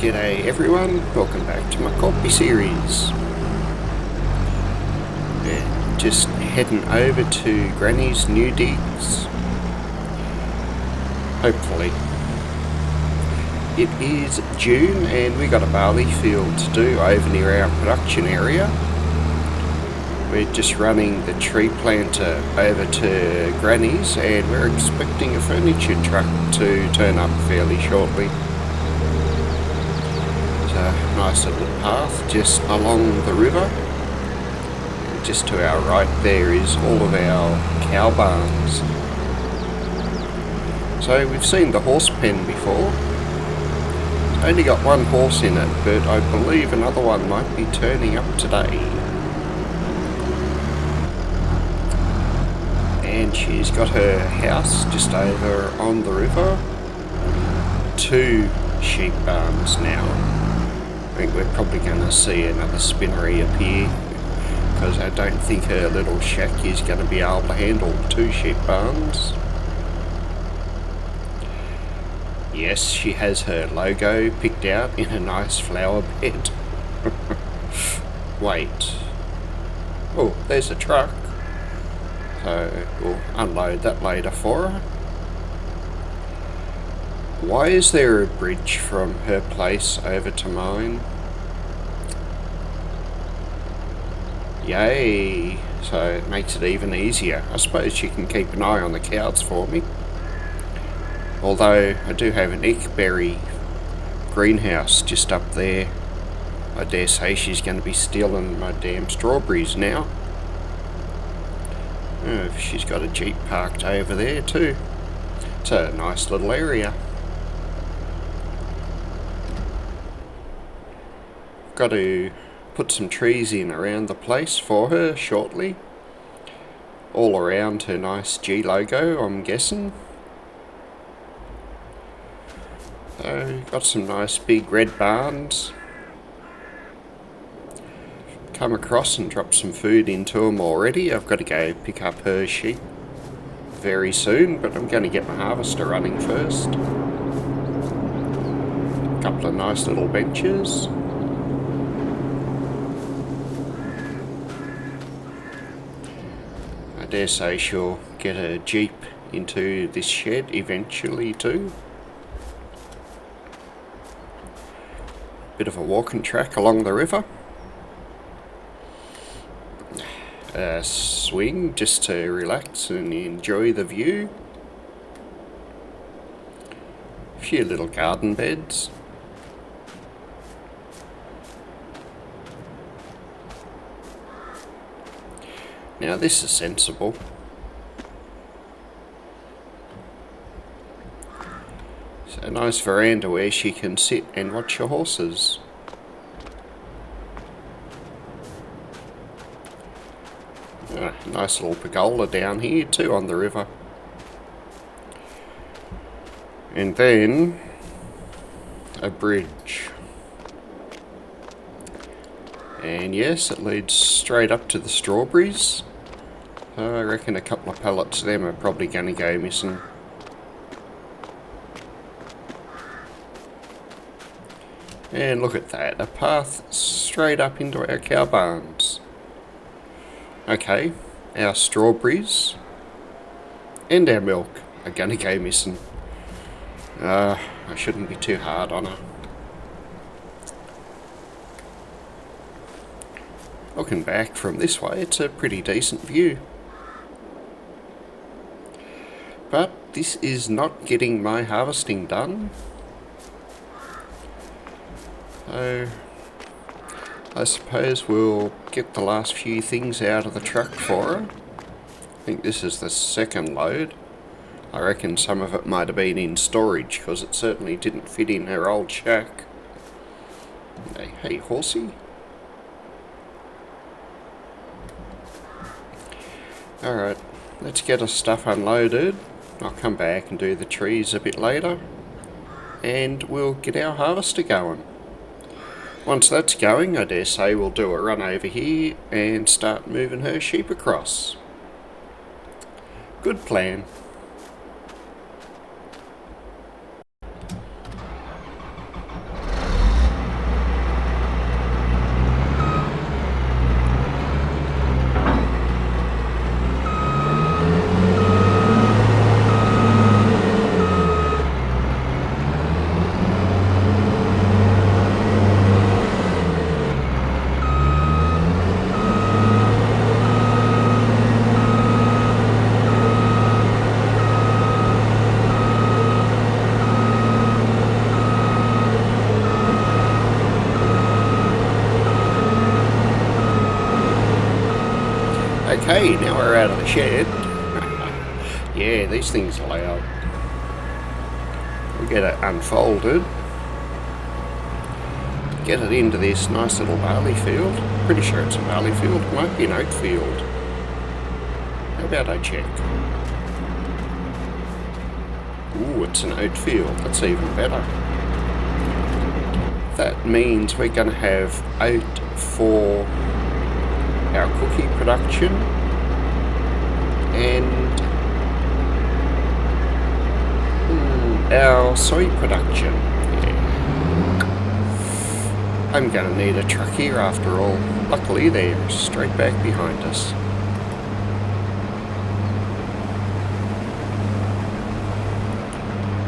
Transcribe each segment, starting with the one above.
G'day everyone, welcome back to my Korpi series. Just heading over to Granny's new digs. Hopefully. It is June and we got a barley field to do over near our production area. We're just running the tree planter over to Granny's and we're expecting a furniture truck to turn up fairly shortly. Nice little path just along the river. Just to our right there is all of our cow barns. So we've seen the horse pen before. It's only got one horse in it, but I believe another one might be turning up today. And she's got her house just over on the river. 2 sheep barns now. I think we're probably going to see another spinnery appear because I don't think her little shack is going to be able to handle 2 sheep barns. Yes, she has her logo picked out in a nice flower bed. Wait. Oh, there's a truck. So we'll unload that later for her. Why is there a bridge from her place over to mine? Yay! So it makes it even easier. I suppose she can keep an eye on the cows for me. Although I do have an ickberry greenhouse just up there. I dare say she's going to be stealing my damn strawberries now. Oh, she's got a Jeep parked over there too. It's a nice little area. Got to put some trees in around the place for her shortly. All around her nice G logo, I'm guessing. So, got some nice big red barns. Come across and drop some food into them already. I've got to go pick up her sheep very soon, but I'm going to get my harvester running first. A couple of nice little benches. I dare say she'll get a Jeep into this shed eventually too. Bit of a walking track along the river. A swing just to relax and enjoy the view. A few little garden beds. Now this is sensible. It's a nice veranda where she can sit and watch her horses. Nice little pergola down here too on the river. And then a bridge. And yes, it leads straight up to the strawberries. I reckon a couple of pallets of them are probably going to go missing. And look at that, a path straight up into our cow barns. Okay, our strawberries and our milk are going to go missing. I shouldn't be too hard on her. Looking back from this way, it's a pretty decent view. But this is not getting my harvesting done. So I suppose we'll get the last few things out of the truck for her. I think this is the second load. I reckon some of it might have been in storage because it certainly didn't fit in her old shack. Hey horsey. Alright, let's get our stuff unloaded. I'll come back and do the trees a bit later. And we'll get our harvester going. Once that's going, I dare say we'll do a run over here and start moving her sheep across. Good plan. Okay, now we're out of the shed. Yeah, these things are loud. We'll get it unfolded. Get it into this nice little barley field. Pretty sure it's a barley field. It might be an oat field. How about I check? Ooh, it's an oat field. That's even better. That means we're going to have oat for our cookie production and our soy production. I'm going to need a truck here after all. Luckily they're straight back behind us.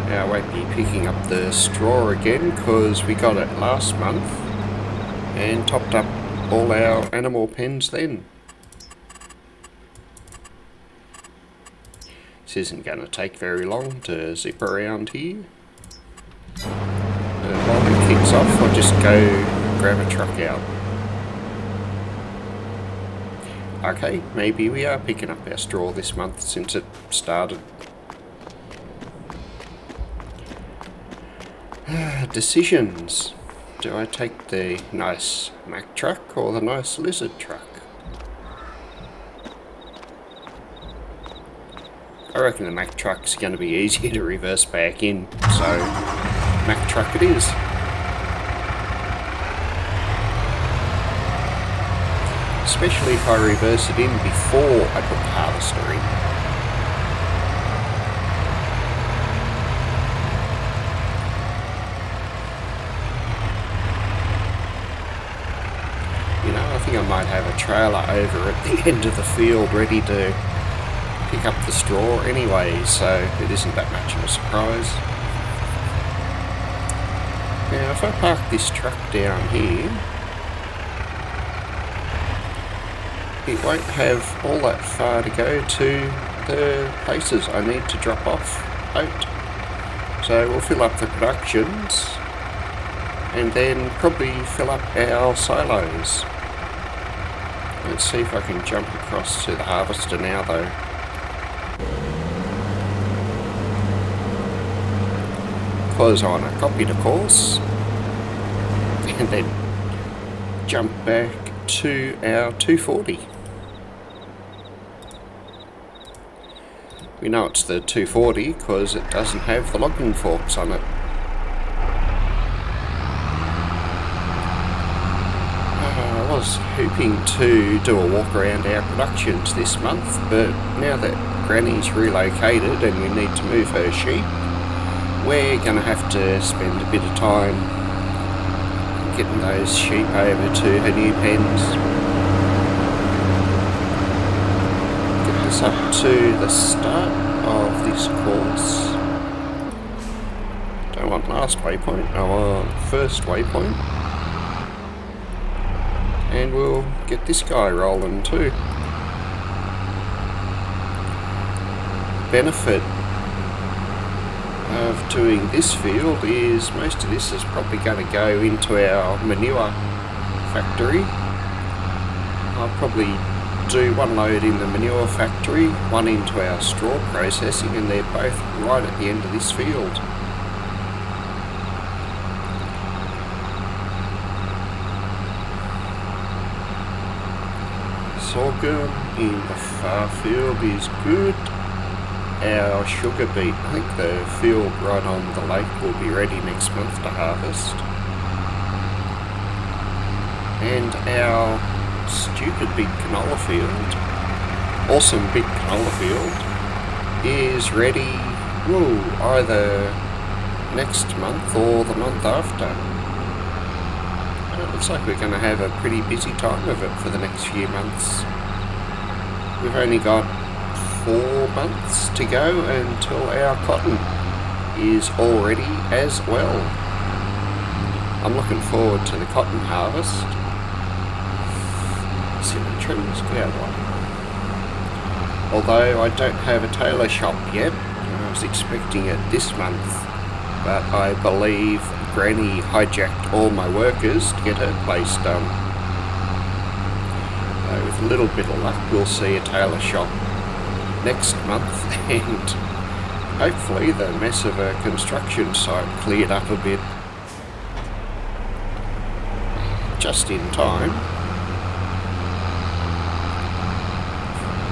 Now I won't be picking up the straw again because we got it last month and topped up all our animal pens then. This isn't going to take very long to zip around here. While it kicks off, I'll just go grab a truck out. Okay, maybe we are picking up our straw this month since it started. Decisions. Do I take the nice Mack truck or the nice Lizard truck? I reckon the Mack truck's going to be easier to reverse back in, so Mack truck it is. Especially if I reverse it in before I put the harvester in. You know, I think I might have a trailer over at the end of the field ready to pick up the straw anyway, so it isn't that much of a surprise. Now if I park this truck down here, it won't have all that far to go to the places I need to drop off oat. So we'll fill up the productions and then probably fill up our silos. Let's see if I can jump across to the harvester now though. Close on a copy the course and then jump back to our 240. We know it's the 240 because it doesn't have the logging forks on it. I was hoping to do a walk around our productions this month, but now that Granny's relocated and we need to move her sheep, we're going to have to spend a bit of time getting those sheep over to her new pens. Get this up to the start of this course. Don't want last waypoint, I want first waypoint. And we'll get this guy rolling too. Benefit of doing this field is most of this is probably going to go into our manure factory. I'll probably do one load in the manure factory, one into our straw processing, and they're both right at the end of this field. Sorghum in the far field is good. Our sugar beet, I think the field right on the lake will be ready next month to harvest. And our stupid big canola field, awesome big canola field, is ready, either next month or the month after. It looks like we're going to have a pretty busy time of it for the next few months. We've only got 4 months to go until our cotton is all ready as well. I'm looking forward to the cotton harvest. See the trims, get out of the way. Although I don't have a tailor shop yet, I was expecting it this month, but I believe Granny hijacked all my workers to get her place done. With with a little bit of luck, we'll see a tailor shop next month, and hopefully the mess of a construction site cleared up a bit just in time.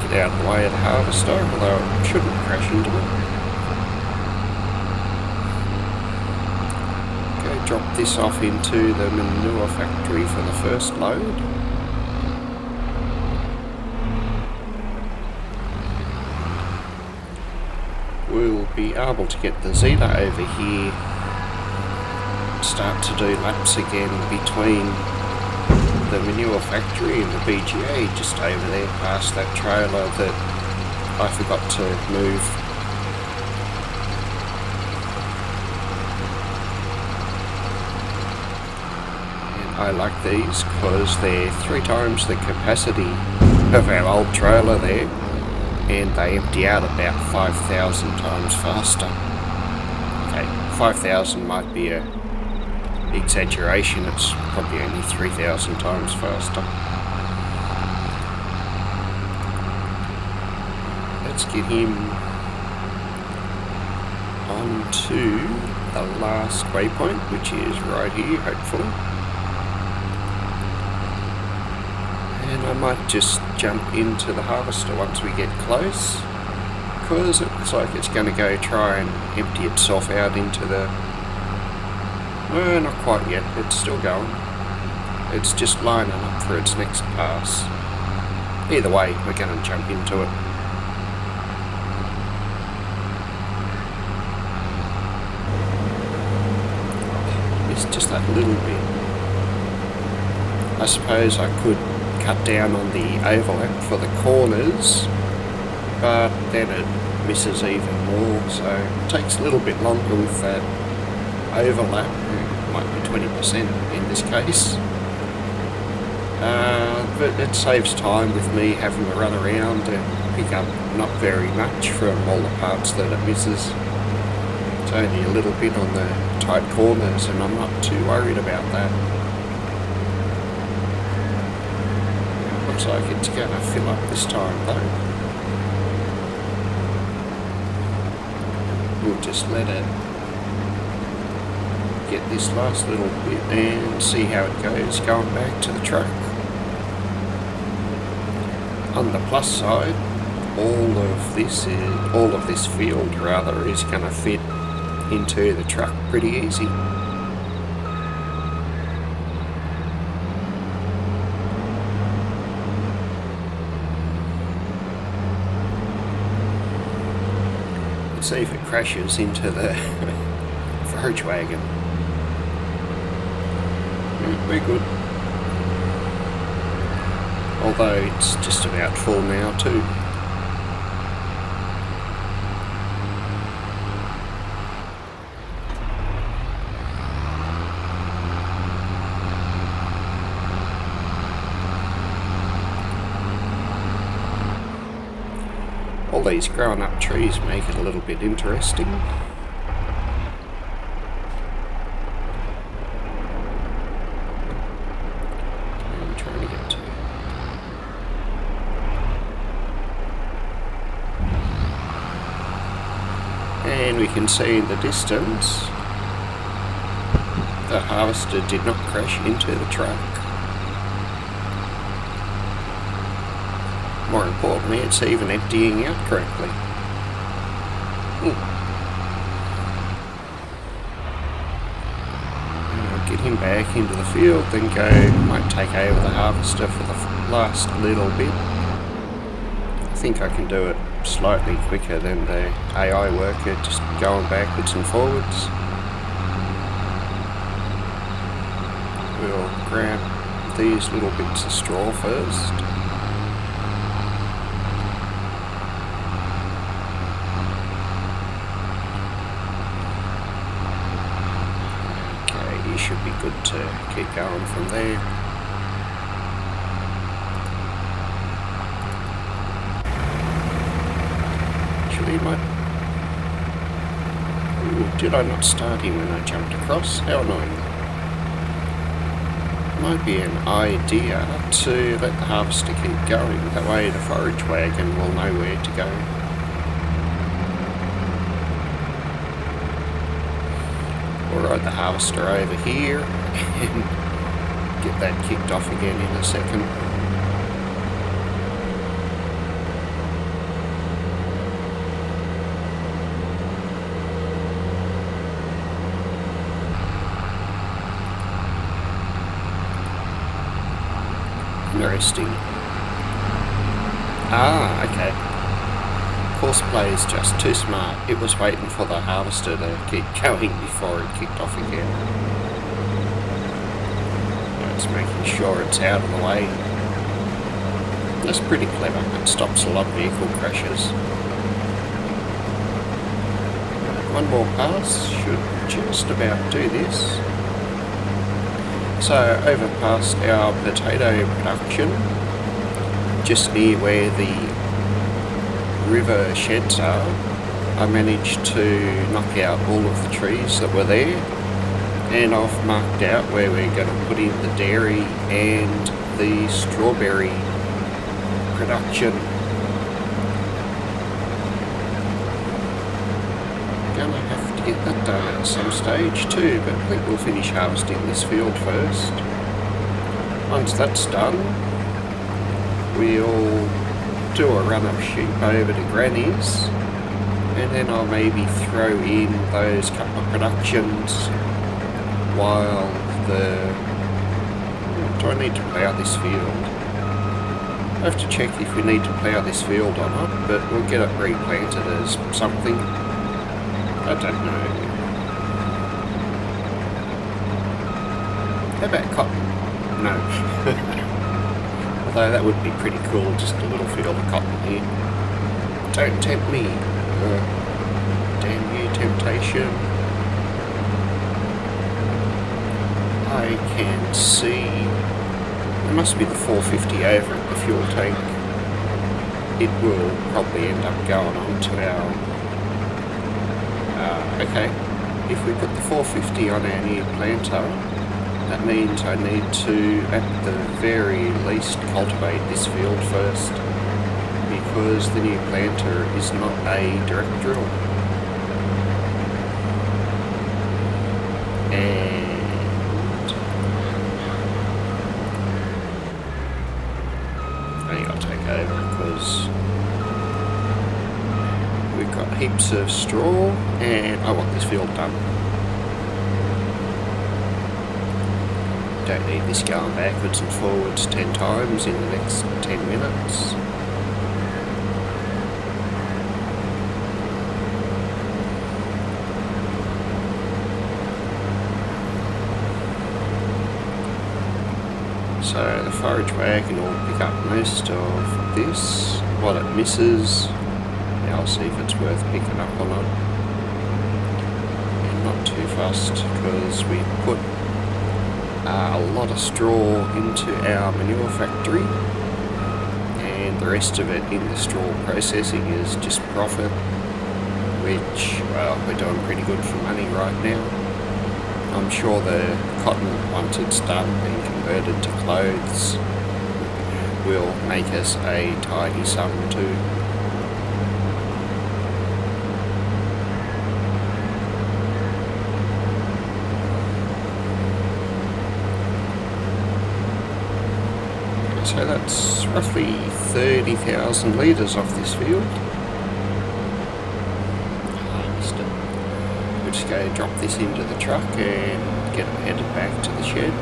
Get out of the way of the harvester, although it shouldn't crash into it. Okay, drop this off into the manure factory for the first load. We'll be able to get the Zeta over here, start to do laps again between the manure factory and the BGA, just over there past that trailer that I forgot to move. And I like these because they're 3 times the capacity of our old trailer there, and they empty out about 5,000 times faster. Okay, 5,000 might be a exaggeration, it's probably only 3,000 times faster. Let's get him onto the last waypoint, which is right here, hopefully. And I might just jump into the harvester once we get close, because it looks like it's going to go try and empty itself out into the... No, not quite yet, it's still going. It's just lining up for its next pass. Either way, we're going to jump into it. It's just that little bit. I suppose I could cut down on the overlap for the corners, but then it misses even more, so it takes a little bit longer with that overlap. Might be 20% in this case, but it saves time with me having to run around and pick up not very much from all the parts that it misses. It's only a little bit on the tight corners, and I'm not too worried about that. Looks like it's going to fill up this time though. We'll just let it get this last little bit and see how it goes going back to the truck. On the plus side, all of this field rather is going to fit into the truck pretty easy. Let's see if it crashes into the forage wagon. We're good. Although it's just about full now too. All these growing up trees make it a little bit interesting. And we can see in the distance the harvester did not crash into the truck. More importantly, it's even emptying out correctly. I'll get him back into the field, then might take over the harvester for the last little bit. I think I can do it slightly quicker than the AI worker, just going backwards and forwards. We'll grab these little bits of straw first. Okay, you should be good to keep going from there. Ooh, did I not start him when I jumped across? How annoying. might be an idea to let the harvester keep going. That way the forage wagon will know where to go. We'll ride the harvester over here and get that kicked off again in a second. Interesting. Ah, okay. Courseplay is just too smart. It was waiting for the harvester to keep going before it kicked off again. It's making sure it's out of the way. That's pretty clever. It stops a lot of vehicle crashes. One more pass should just about do this. So over past our potato production, just near where the river sheds are, I managed to knock out all of the trees that were there, and I've marked out where we're going to put in the dairy and the strawberry production. Gonna have to get that done at some stage too, but I think we'll finish harvesting this field first. Once that's done, we'll do a run of sheep over to Granny's, and then I'll maybe throw in those couple of productions while do I need to plough this field? I have to check if we need to plough this field or not, but we'll get it replanted as something. I don't know. How about cotton? No. Although that would be pretty cool, just a little field of cotton here. Don't tempt me. Damn you, temptation. I can see... There must be the 450 over at the fuel tank. It will probably end up going on to our... okay, if we put the 450 on our new planter, that means I need to, at the very least, cultivate this field first, because the new planter is not a direct drill. And I think I'll take over because we've got heaps of straw and I want this field done. Don't need this going backwards and forwards 10 times in the next 10 minutes. So the forage wagon will pick up most of this. What it misses, I'll see if it's worth picking up or not. And not too fast, because we put a lot of straw into our manure factory, and the rest of it in the straw processing is just profit, which, well, we're doing pretty good for money right now. I'm sure the cotton, once it's done and converted to clothes, will make us a tidy sum too. So that's roughly 30,000 litres off this field. We'll just go drop this into the truck and get it headed back to the shed.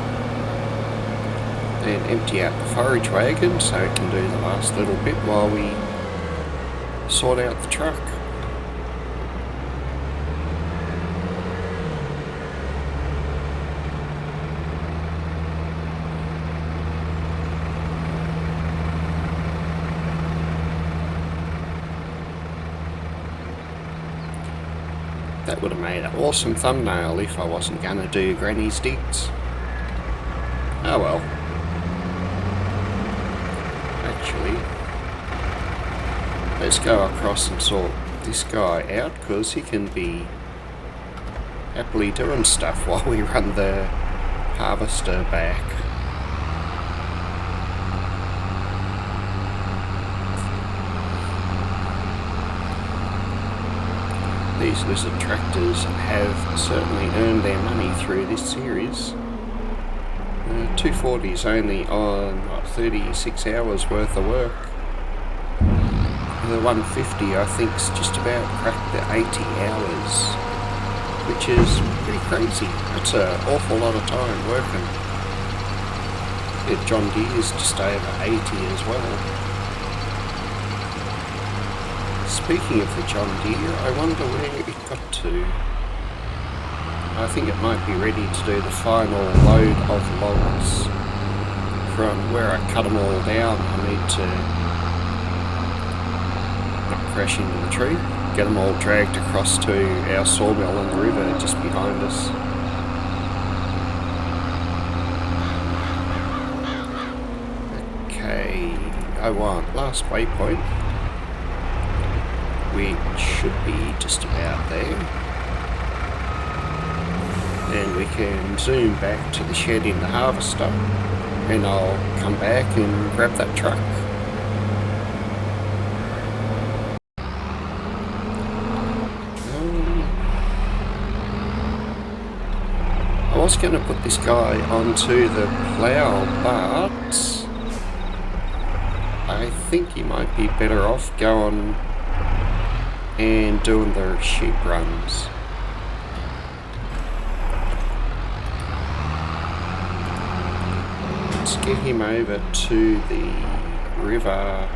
Then empty out the forage wagon so it can do the last little bit while we sort out the truck. That would have made an awesome thumbnail if I wasn't going to do Granny's digs. Oh well. Actually, let's go across and sort this guy out, because he can be happily doing stuff while we run the harvester back. These lizard tractors have certainly earned their money through this series. 240 is only on 36 hours worth of work. The 150 I think's just about cracked the 80 hours, which is pretty crazy. That's an awful lot of time working. The John Deere's just over 80 as well. Speaking of the John Deere, I wonder where it got to. I think it might be ready to do the final load of logs. From where I cut them all down, I need to not crash into the tree, get them all dragged across to our sawmill on the river just behind us. Okay, I want last waypoint, which should be just about there. And we can zoom back to the shed in the harvester, and I'll come back and grab that truck. I was going to put this guy onto the plough, but I think he might be better off going and doing the sheep runs. Let's get him over to the river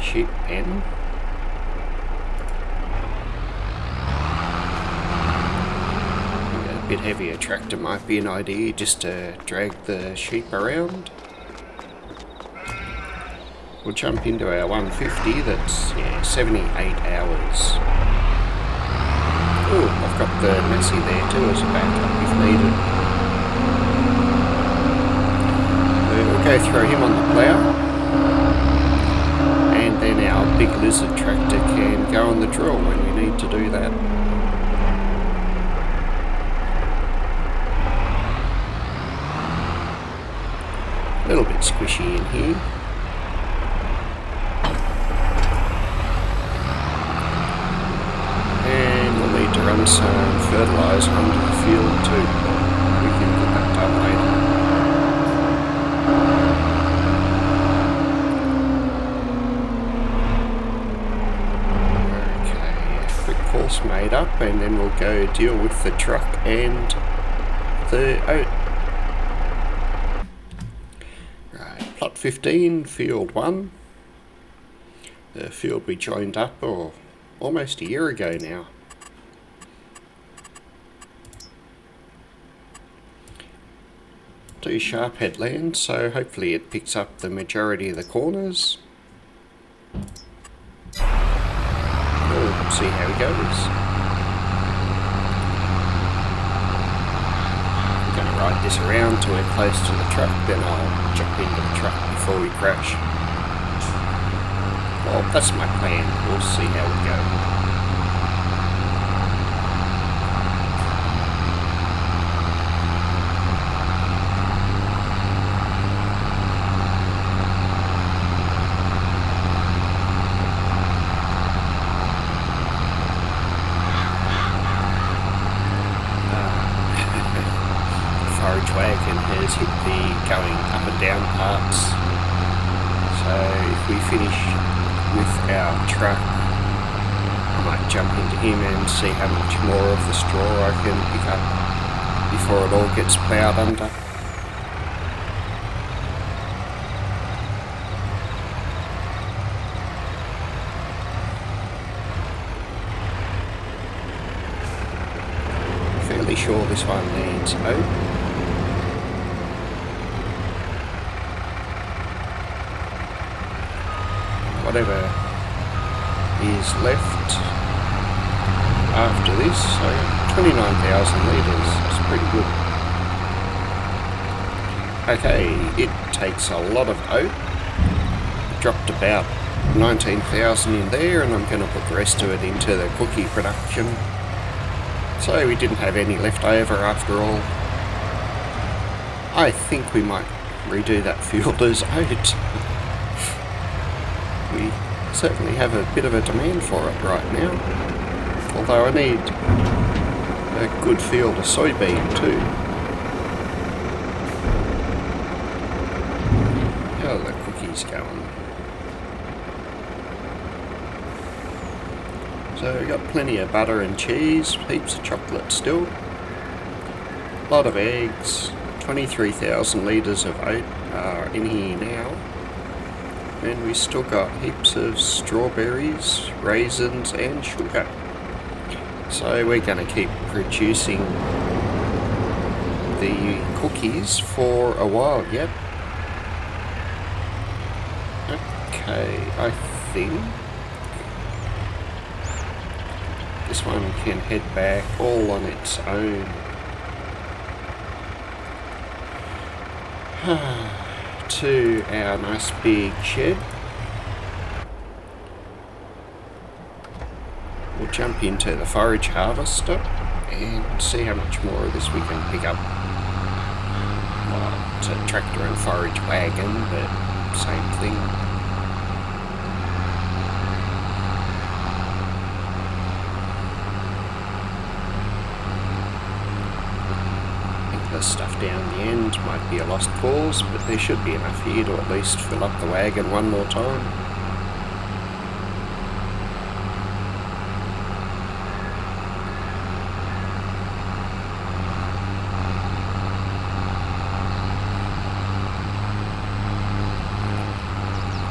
sheep pen. A bit heavier tractor might be an idea, just to drag the sheep around. We'll jump into our 150, that's 78 hours. Oh, I've got the Massey there too as a backup if needed. We'll go throw him on the plough, and then our big lizard tractor can go on the drill when we need to do that. A little bit squishy in here. To run some fertiliser onto the field too. We can get that done later. Okay, quick course made up, and then we'll go deal with the truck and the oat. Right, plot 15, field 1. The field we joined up almost a year ago now. Two sharp headlands, so hopefully it picks up the majority of the corners. We'll see how he goes. I'm going to ride this around till we're close to the truck, then I'll jump into the truck before we crash. Well, that's my plan. We'll see how we go. Wagon has hit the going up and down parts, so if we finish with our truck, I might jump into him and see how much more of the straw I can pick up before it all gets ploughed under. Fairly sure this one needs oat. Whatever is left after this, so 29,000 litres, that's pretty good. Okay, it takes a lot of oat. Dropped about 19,000 in there, and I'm going to put the rest of it into the cookie production. So we didn't have any left over after all. I think we might redo that field as oat. We Certainly have a bit of a demand for it right now. Although I need a good field of soybean too. How are the cookies going? So we've got plenty of butter and cheese, heaps of chocolate still, a lot of eggs, 23,000 litres of oat are in here now, and we still got heaps of strawberries, raisins and sugar. So we're going to keep producing the cookies for a while yet. Okay, I think this one can head back all on its own. To our nice big shed. We'll jump into the forage harvester and see how much more of this we can pick up. Well, it's a tractor and forage wagon, but same thing. The stuff down the end might be a lost cause, but there should be enough here to at least fill up the wagon one more time.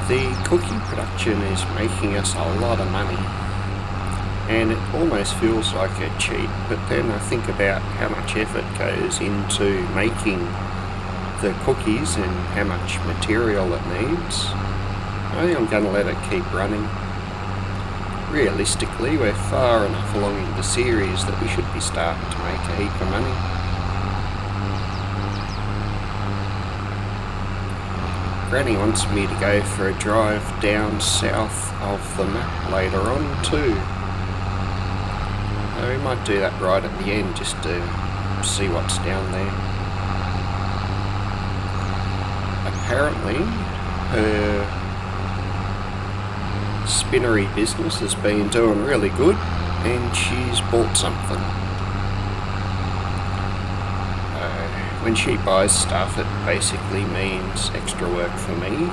The cookie production is making us a lot of money, and it almost feels like a cheat, but then I think about how much effort goes into making the cookies and how much material it needs. I think I'm going to let it keep running. Realistically, we're far enough along in the series that we should be starting to make a heap of money. Granny wants me to go for a drive down south of the map later on too. We might do that right at the end just to see what's down there. Apparently, her spinnery business has been doing really good and she's bought something. When she buys stuff, it basically means extra work for me.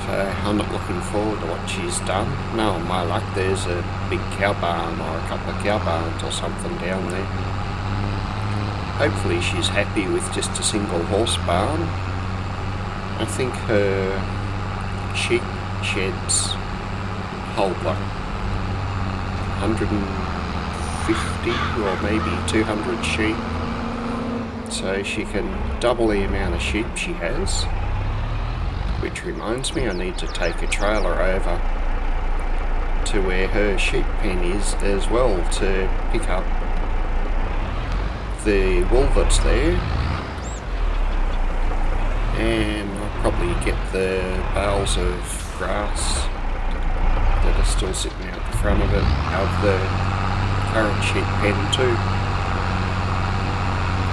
So I'm not looking forward to what she's done. No, on my luck, there's a big cow barn or a couple of cow barns or something down there. Hopefully she's happy with just a single horse barn. I think her sheep sheds hold like 150 or maybe 200 sheep. So she can double the amount of sheep she has. Which reminds me, I need to take a trailer over to where her sheep pen is as well to pick up the wool that's there. And I'll probably get the bales of grass that are still sitting out the front of it, out of the current sheep pen too.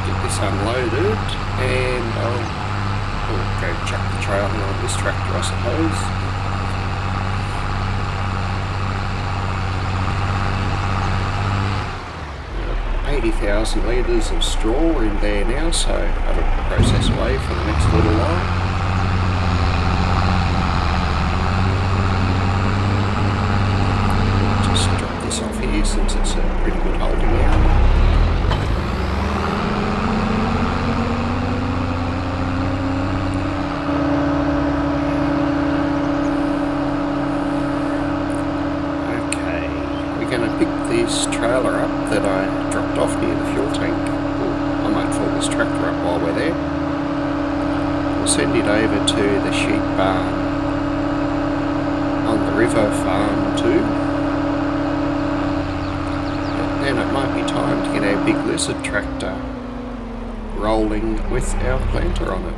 Get this unloaded and I'll go chuck the trailer on this tractor, I suppose. 80,000 litres of straw in there now, so that'll process away for the next little while. Just drop this off here since it's a pretty good holding area. This trailer up that I dropped off near the fuel tank. I might fill this tractor up while we're there. We'll send it over to the sheep barn on the river farm too. And then it might be time to get our big lizard tractor rolling with our planter on it.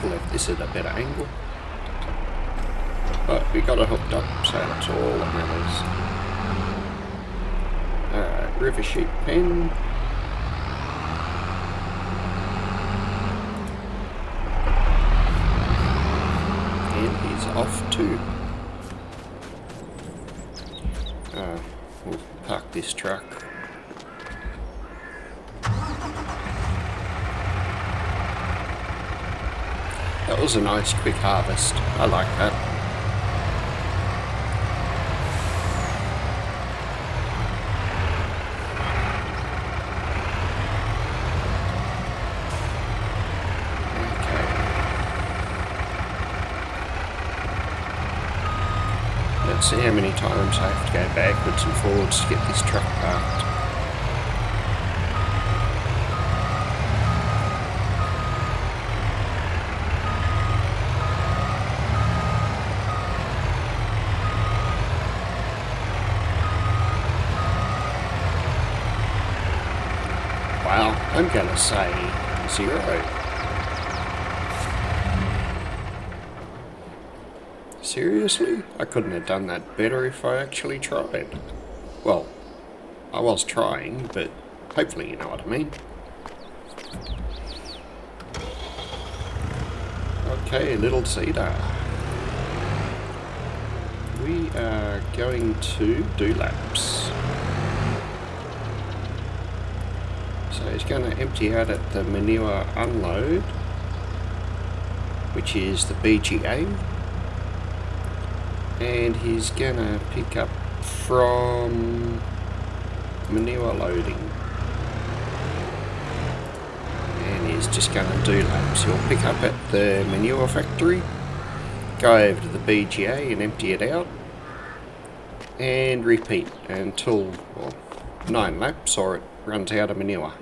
left this at a better angle. But we got it hooked up, so that's all that matters. Alright, river sheep pen. And he's off too. We'll park this truck. That was a nice quick harvest. I like that. Okay. Let's see how many times I have to go backwards and forwards to get this truck parked. Wow, I'm gonna say 0. Seriously? I couldn't have done that better if I actually tried. Well, I was trying, but hopefully you know what I mean. Okay, Little Cedar. We are going to do laps. So he's going to empty out at the manure unload, which is the BGA, and he's going to pick up from manure loading, and he's just going to do laps. He'll pick up at the manure factory, go over to the BGA and empty it out, and repeat until, well, 9 laps or it runs out of manure.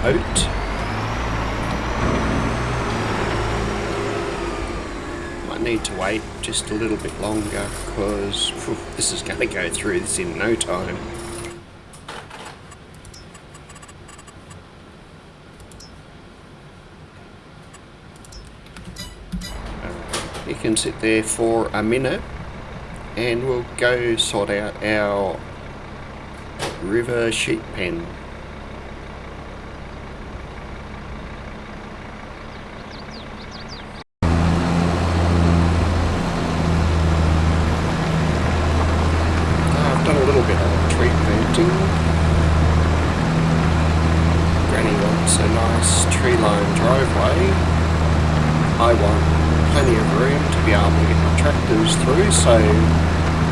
Out. Might need to wait just a little bit longer because this is going to go through this in no time. You can sit there for a minute and we'll go sort out our river sheep pen. Granny wants a nice tree-lined driveway. I want plenty of room to be able to get my tractors through, so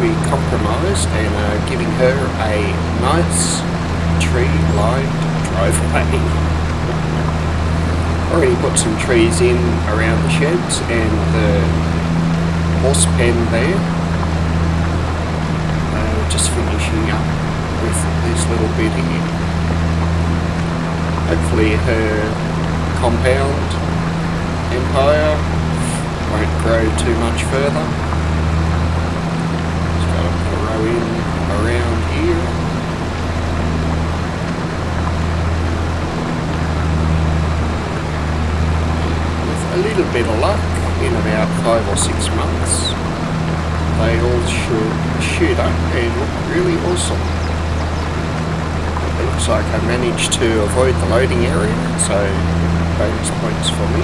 we compromised and are giving her a nice tree-lined driveway. Already put some trees in around the sheds and the horse pen there. Just finishing up with this little bit here. Hopefully her compound empire won't grow too much further. Just got to put a row in around here. With a little bit of luck, in about 5 or 6 months, they all should shoot up and look really awesome. It looks like I managed to avoid the loading area, so bonus points for me.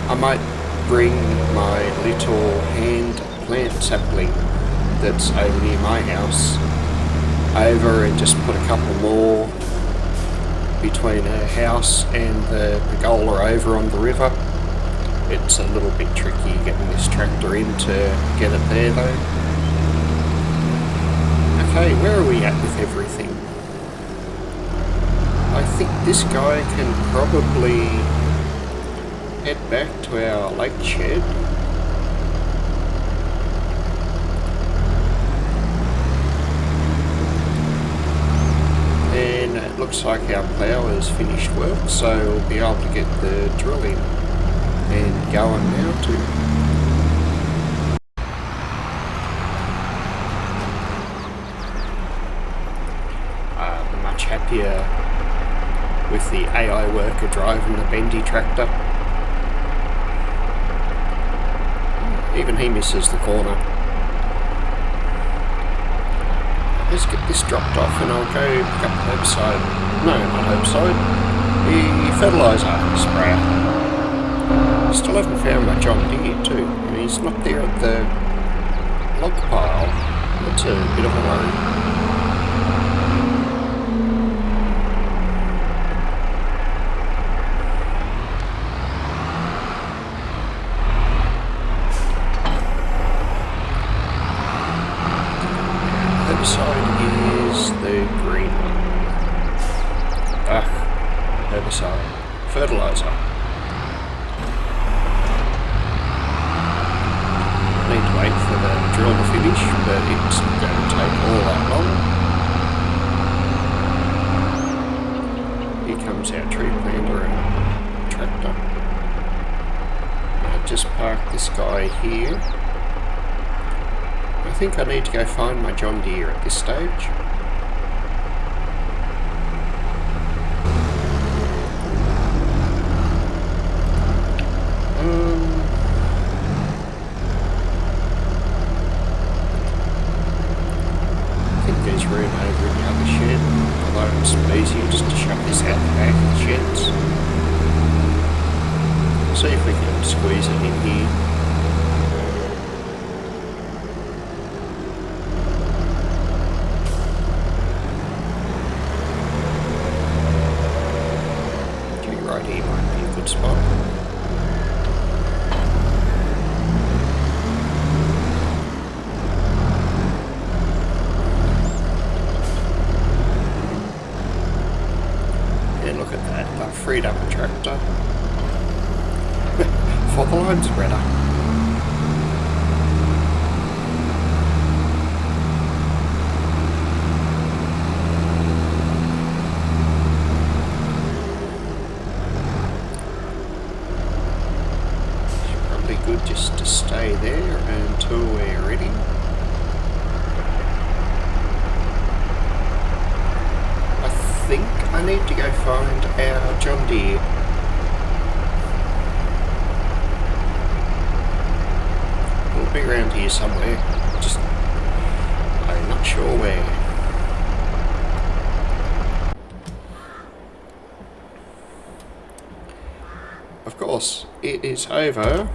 I might bring my little hand plant sapling that's over near my house over and just put a couple more between her house and the pergola over on the river. It's a little bit tricky getting this tractor in to get it there though. Okay, where are we at with everything? I think this guy can probably head back to our lake shed. And it looks like our plough has finished work, so we'll be able to get the drill in and going now too. I'm much happier with the AI worker driving the bendy tractor. Even he misses the corner. Let's get this dropped off and I'll go pick up the herbicide. No, not herbicide. The fertiliser sprayer. Still haven't found my John Deere too. And he's not there at the log pile. That's a bit of a worry. Herbicide is the green one. Herbicide. Fertiliser. Need to wait for the drill to finish, but it's going to take all that long. Here comes our tree planter and tractor. I'll just park this guy here. I think I need to go find my John Deere at this stage. I think there's room over in the other shed, although it's easier just to shove this out the back of the sheds. See if we can squeeze it in here. Right here might be a good spot. And look at that, I've freed up a tractor for the line spreader. Good just to stay there until we're ready. I think I need to go find our John Deere. It'll be around here somewhere, just I'm not sure where. Of course, it is over.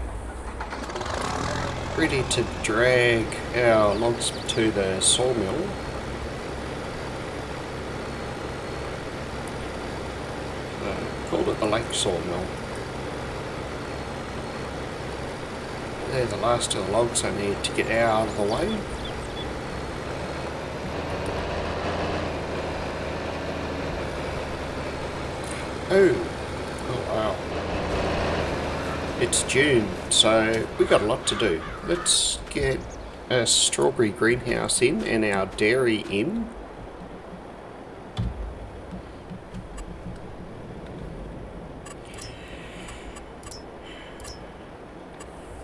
Ready to drag our logs to the sawmill. Called it the lake sawmill. They're the last of the logs I need to get out of the way. Oh wow. It's June, so we've got a lot to do. Let's get a strawberry greenhouse in and our dairy in.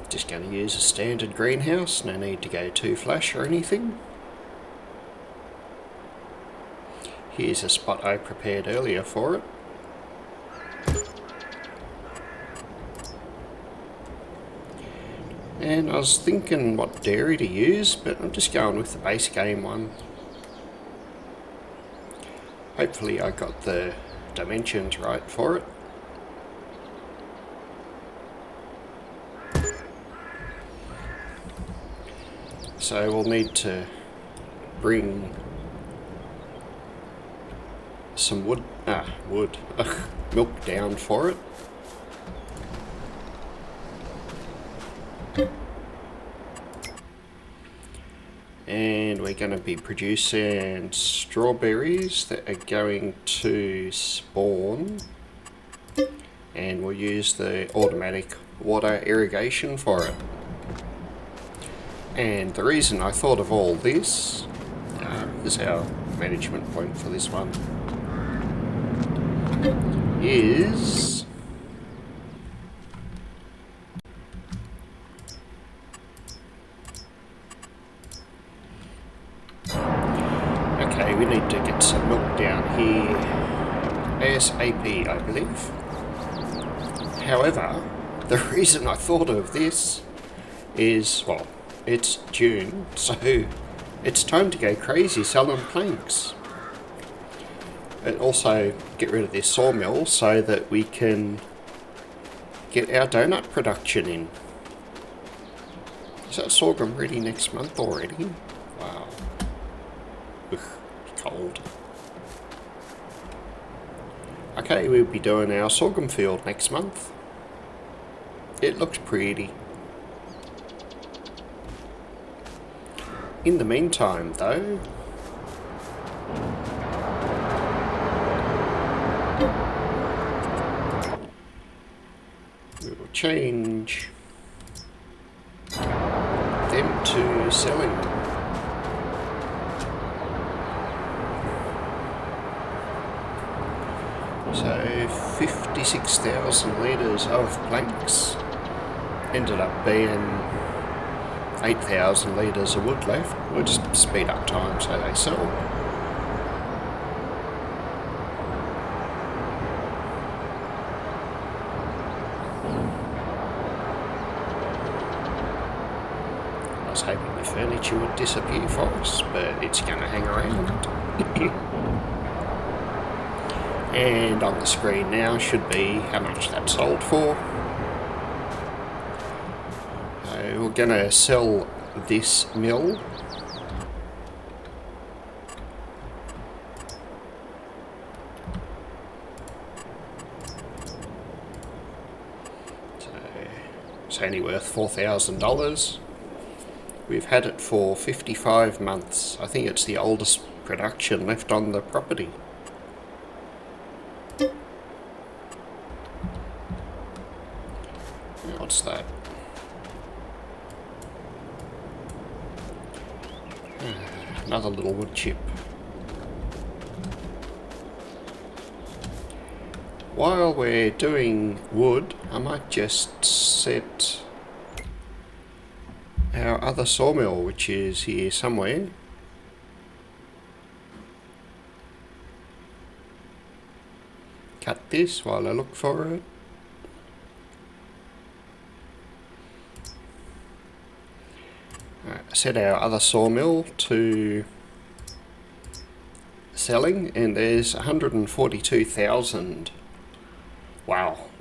Just going to use a standard greenhouse, no need to go too flash or anything. Here's a spot I prepared earlier for it. And I was thinking what dairy to use, but I'm just going with the base game one. Hopefully I got the dimensions right for it. So we'll need to bring some milk down for it. and we're going to be producing strawberries that are going to spawn, and we'll use the automatic water irrigation for it. And the reason I thought of all this is our management point for this one is okay, we need to get some milk down here ASAP, I believe. However, the reason I thought of this is, well, it's June, so it's time to go crazy selling planks. And also get rid of this sawmill so that we can get our donut production in. Is that sorghum ready next month already? Wow. Ugh, it's cold. Okay, we'll be doing our sorghum field next month. It looks pretty. In the meantime, though, we will change them to selling. So 56,000 litres of planks, ended up being 8,000 litres of wood left. We'll just speed up time so they sell. I was hoping the furniture would disappear for us, but it's going to hang around. And on the screen now should be how much that sold for. We're going to sell this mill. So it's only worth $4,000. We've had it for 55 months. I think it's the oldest production left on the property. What's that? Another little wood chip. While we're doing wood, I might just set our other sawmill, which is here somewhere. Cut this while I look for it. Set our other sawmill to selling, and there's 142,000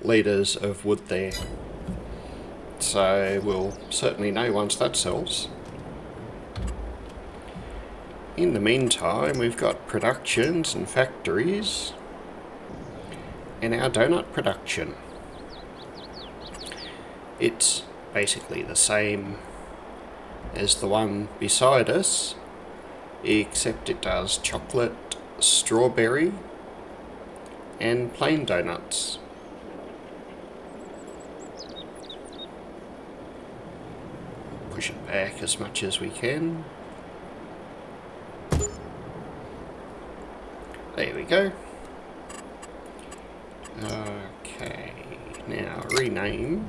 litres of wood there. So we'll certainly know once that sells. In the meantime, we've got productions and factories and our donut production. It's basically the same as the one beside us, except it does chocolate, strawberry, and plain donuts. Push it back as much as we can. There we go. Okay, now rename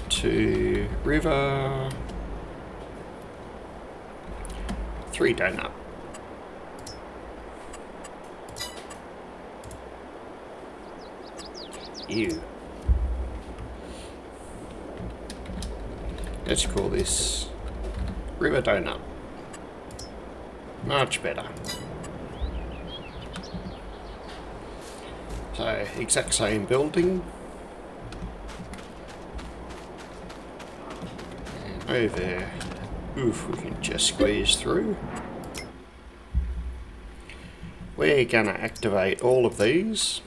to River 3 Donut. Ew. Let's call this River Donut. Much better. So, exact same building. And over, oof, we can just squeeze through. We're gonna activate all of these.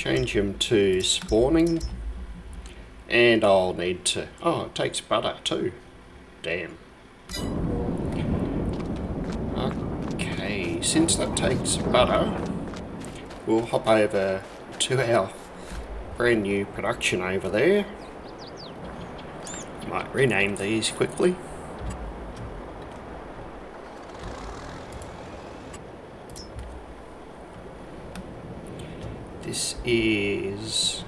change them to spawning, and I'll need to, oh, it takes butter too, damn. Okay, since that takes butter, we'll hop over to our brand new production over there. Might rename these quickly. This is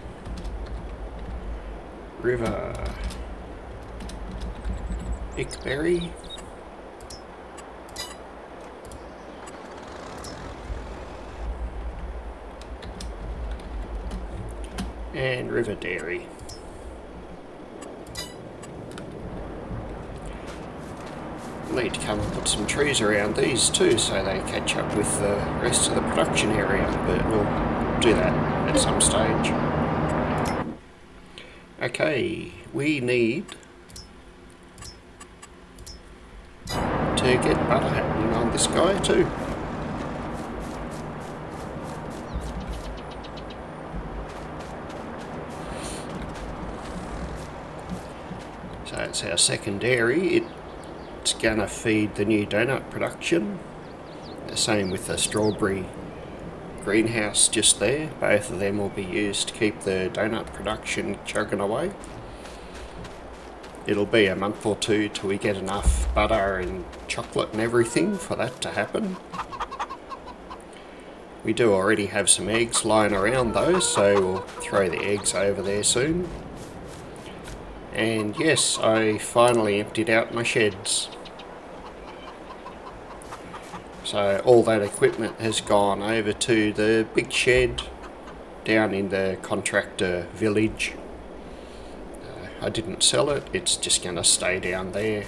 River Ickberry. And River Dairy. Need to come and put some trees around these too so they catch up with the rest of the production area, but we'll do that at some stage. Okay, we need to get butter happening on this guy too. So it's our second dairy. It's gonna feed the new donut production. The same with the strawberry greenhouse just there. Both of them will be used to keep the donut production chugging away. It'll be a month or two till we get enough butter and chocolate and everything for that to happen. We do already have some eggs lying around though, so we'll throw the eggs over there soon. And yes, I finally emptied out my sheds. So all that equipment has gone over to the big shed down in the contractor village. I didn't sell it, it's just going to stay down there.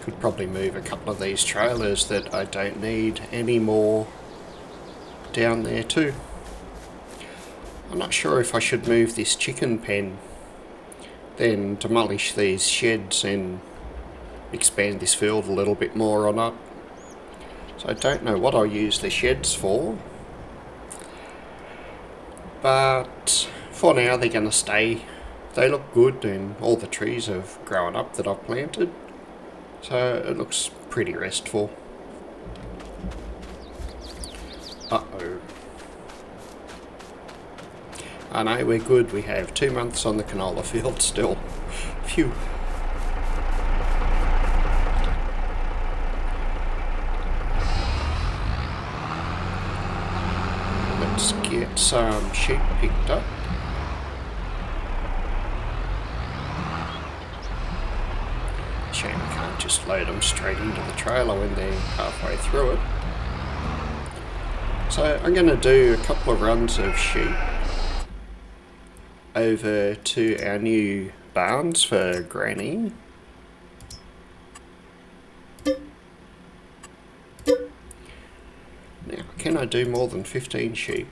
Could probably move a couple of these trailers that I don't need anymore down there too. I'm not sure if I should move this chicken pen, then demolish these sheds and expand this field a little bit more or not. So I don't know what I'll use the sheds for, but for now they're going to stay. They look good and all the trees have grown up that I've planted, so it looks pretty restful. Uh-oh. I know, we're good. We have 2 months on the canola field still. Phew. Let's get some sheep picked up. Shame I can't just load them straight into the trailer when they're halfway through it. So I'm going to do a couple of runs of sheep over to our new barns for Granny. Now, can I do more than 15 sheep?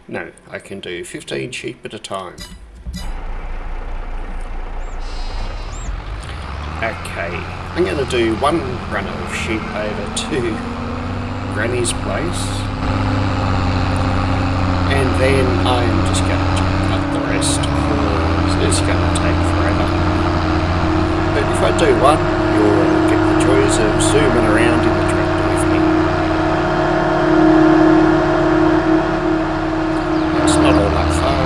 No, I can do 15 sheep at a time. Okay, I'm going to do one run of sheep over to Granny's place, and then I'm just going to cut the rest because it's going to take forever. But if I do one, you'll get the joys of zooming around in the tractor with me. It's not all that far.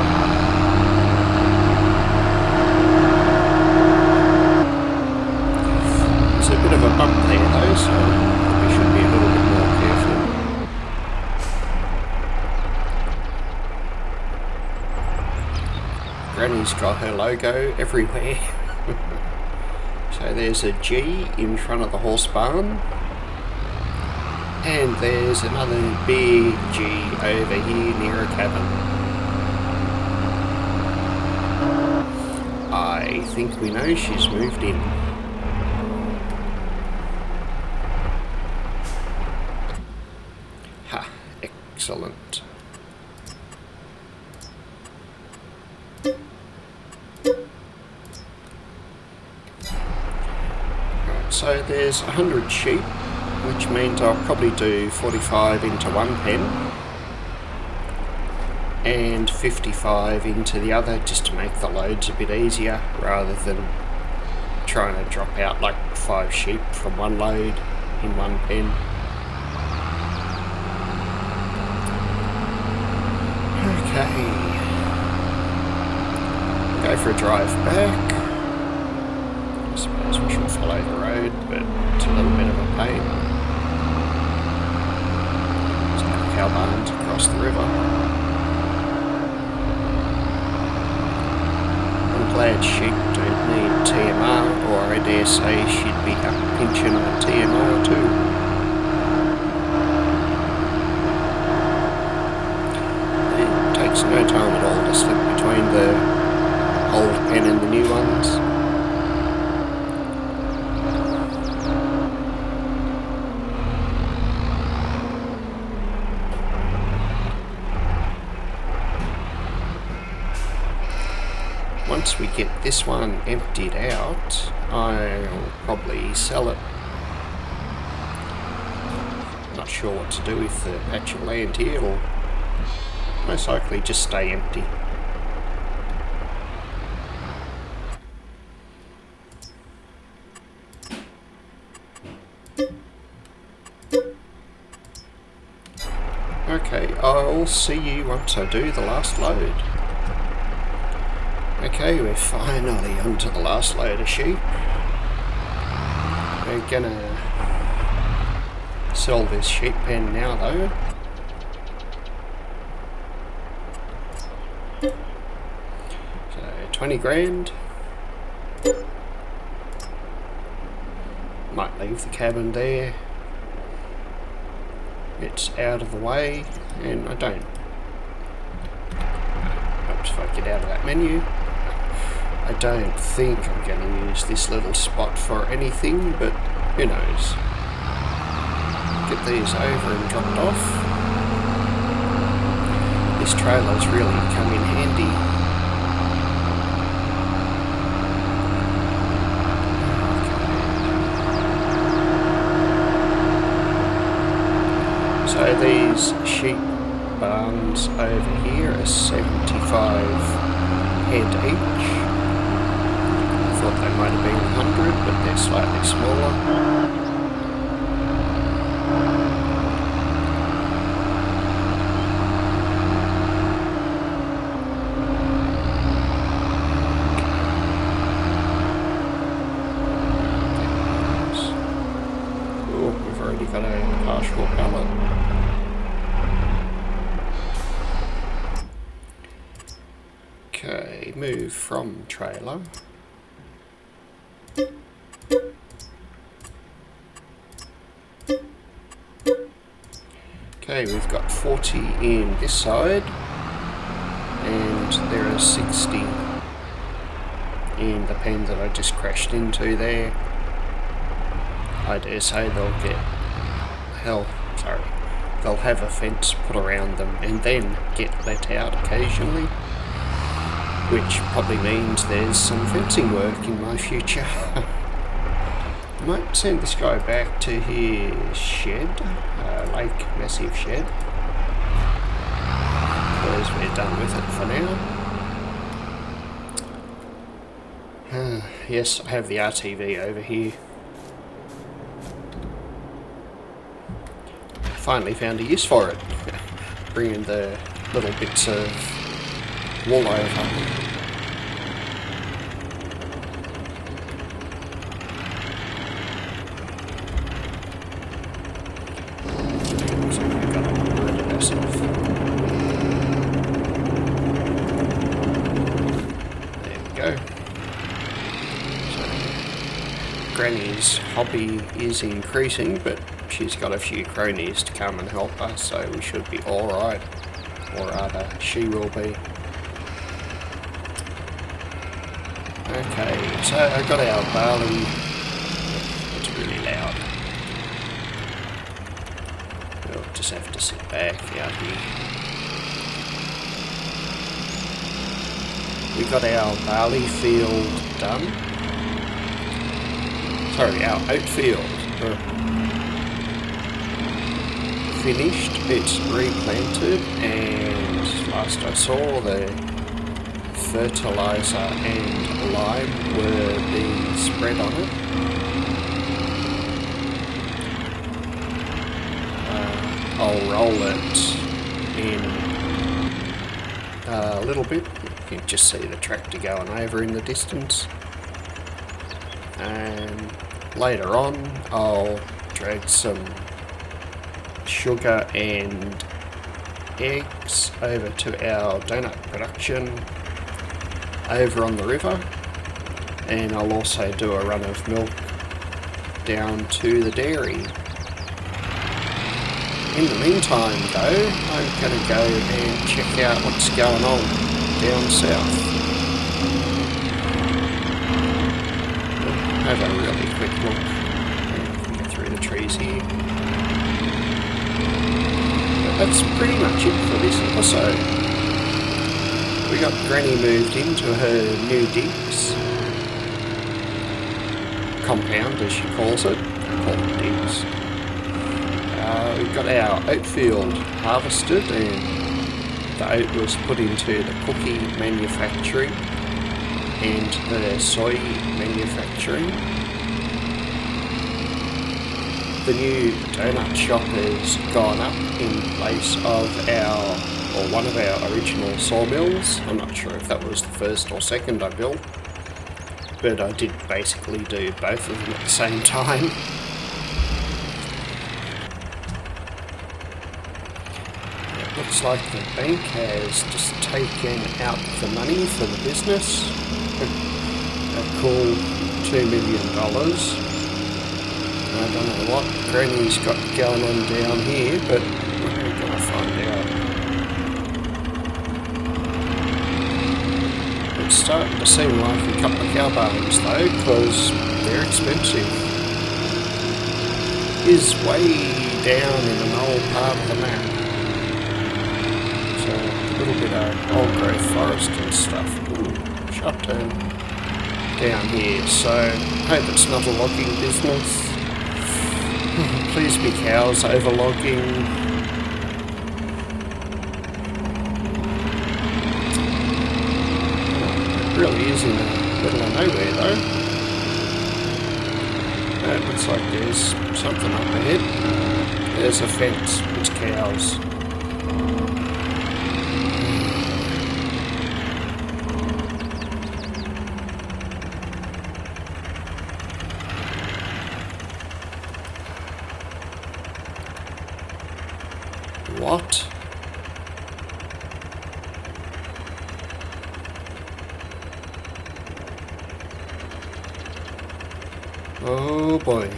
There's a bit of a bump there though, so we should be a little bit more careful. Granny's got her logo everywhere. So there's a G in front of the horse barn, and there's another big G over here near a cabin. I think we know she's moved in. Ha, excellent. So there's 100 sheep which means I'll probably do 45 into one pen and 55 into the other, just to make the loads a bit easier rather than trying to drop out like 5 sheep from one load in one pen. Okay, go for a drive back. I suppose we should follow the road, but it's a little bit of a pain. There's no cow barns across the river. I'm glad sheep don't need TMR, or I dare say she'd be up pinching a TMR too. It takes no time at all to slip between the old pen and the new ones. Once we get this one emptied out, I'll probably sell it. Not sure what to do with the patch of land here. It'll most likely just stay empty. Okay, I'll see you once I do the last load. Okay, we're finally onto the last load of sheep. We're gonna sell this sheep pen now though. So 20 grand. Might leave the cabin there. It's out of the way, and I don't. Oops, if I get out of that menu. I don't think I'm going to use this little spot for anything, but who knows. Get these over and dropped off. This trailer's really come in handy. So these sheep barns over here are 75 head each. Thought they might have been 100, but they're slightly smaller. Oh, we've already got a partial pallet. Okay, move from trailer. Okay, we've got 40 in this side, and there are 60 in the pen that I just crashed into there. I dare say they'll have a fence put around them and then get let out occasionally, which probably means there's some fencing work in my future. I might send this guy back to his shed, lake massive shed, because we're done with it for now. Yes, I have the RTV over here. Finally found a use for it, bringing the little bits of wool over. Granny's hobby is increasing, but she's got a few cronies to come and help us, so we should be alright. Or rather, she will be. Okay, so I got our barley. It's really loud. We'll just have to sit back out here. We got our barley field done. Sorry, our oat field. finished, it's replanted, and last I saw the fertiliser and lime were being spread on it. I'll roll it in a little bit. You can just see the tractor going over in the distance. And later on I'll drag some sugar and eggs over to our donut production over on the river, and I'll also do a run of milk down to the dairy. In the meantime though, I'm going to go and check out what's going on down south. Have a really quick look. Get through the trees here. But that's pretty much it for this episode. We got Granny moved into her new digs. Compound, as she calls it. I call it digs. We've got our oat field harvested, and the oat was put into the cookie manufacturing and the soy manufacturing. The new donut shop has gone up in place of one of our original sawmills. I'm not sure if that was the first or second I built, but I did basically do both of them at the same time. It looks like the bank has just taken out the money for the business. A cool $2 million. I don't know what Granny's got going on down here, but we're going to find out. It's starting to seem like a couple of cow barns though, because they're expensive. Is way down in an old part of the map. So a little bit of old growth forest and stuff. Ooh, sharp turn down here. So hope it's not a logging business. Please be cows over logging. It really is in the middle of nowhere though. It looks like there's something up ahead. There's a fence. It's cows. What? Oh boy.